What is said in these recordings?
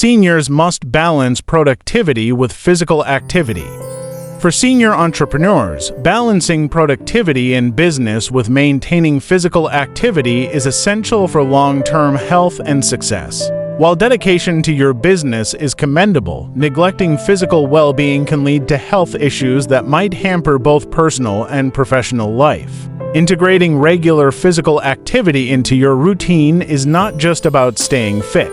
Seniors must balance productivity with physical activity. For senior entrepreneurs, balancing productivity in business with maintaining physical activity is essential for long-term health and success. While dedication to your business is commendable, neglecting physical well-being can lead to health issues that might hamper both personal and professional life. Integrating regular physical activity into your routine is not just about staying fit.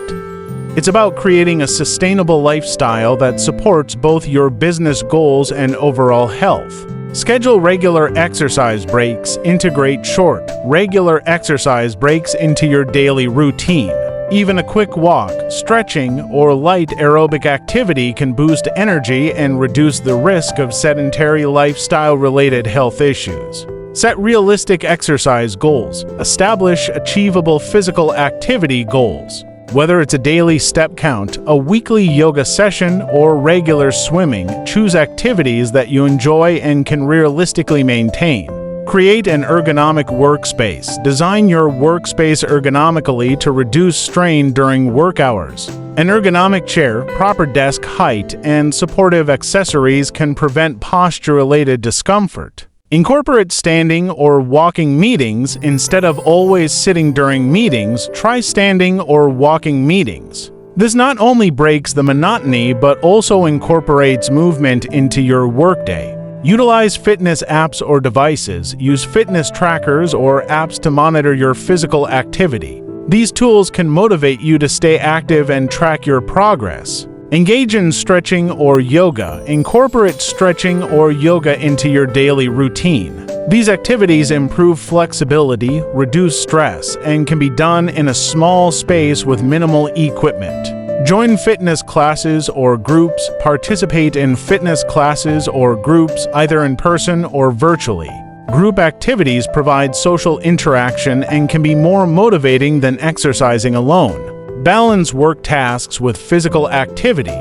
It's about creating a sustainable lifestyle that supports both your business goals and overall health. Schedule regular exercise breaks. Integrate short, regular exercise breaks into your daily routine. Even a quick walk, stretching, or light aerobic activity can boost energy and reduce the risk of sedentary lifestyle-related health issues. Set realistic exercise goals. Establish achievable physical activity goals. Whether it's a daily step count, a weekly yoga session, or regular swimming, choose activities that you enjoy and can realistically maintain. Create an ergonomic workspace. Design your workspace ergonomically to reduce strain during work hours. An ergonomic chair, proper desk height, and supportive accessories can prevent posture-related discomfort. Incorporate standing or walking meetings. Instead of always sitting during meetings, try standing or walking meetings. This not only breaks the monotony but also incorporates movement into your workday. Utilize fitness apps or devices. Use fitness trackers or apps to monitor your physical activity. These tools can motivate you to stay active and track your progress. Engage in stretching or yoga. Incorporate stretching or yoga into your daily routine. These activities improve flexibility, reduce stress, and can be done in a small space with minimal equipment. Join fitness classes or groups. Participate in fitness classes or groups either in person or virtually. Group activities provide social interaction and can be more motivating than exercising alone. Balance work tasks with physical activity.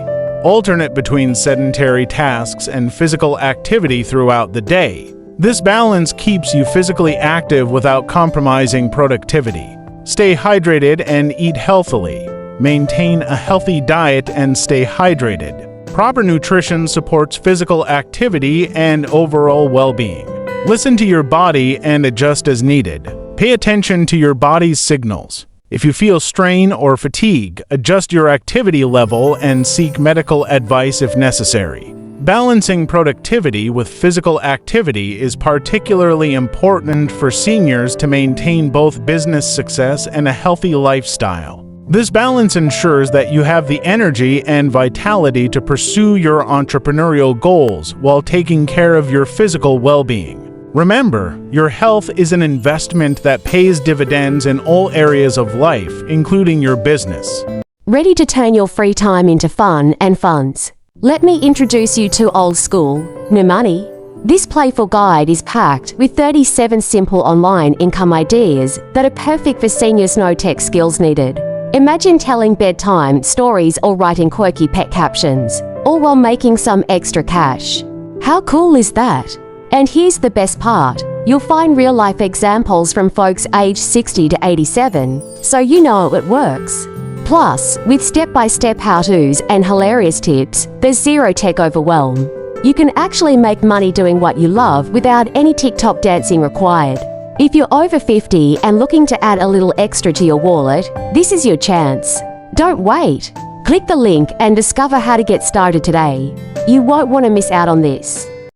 Alternate between sedentary tasks and physical activity throughout the day. This balance keeps you physically active without compromising productivity. Stay hydrated and eat healthily. Maintain a healthy diet and stay hydrated. Proper nutrition supports physical activity and overall well-being. Listen to your body and adjust as needed. Pay attention to your body's signals. If you feel strain or fatigue, adjust your activity level and seek medical advice if necessary. Balancing productivity with physical activity is particularly important for seniors to maintain both business success and a healthy lifestyle. This balance ensures that you have the energy and vitality to pursue your entrepreneurial goals while taking care of your physical well-being. Remember, your health is an investment that pays dividends in all areas of life, including your business. Ready to turn your free time into fun and funds? Let me introduce you to Old School, No Money. This playful guide is packed with 37 simple online income ideas that are perfect for seniors no tech skills needed. Imagine telling bedtime stories or writing quirky pet captions, all while making some extra cash. How cool is that? And here's the best part. You'll find real-life examples from folks aged 60 to 87, so you know it works. Plus, with step-by-step how-tos and hilarious tips, there's zero tech overwhelm. You can actually make money doing what you love without any TikTok dancing required. If you're over 50 and looking to add a little extra to your wallet, this is your chance. Don't wait. Click the link and discover how to get started today. You won't want to miss out on this.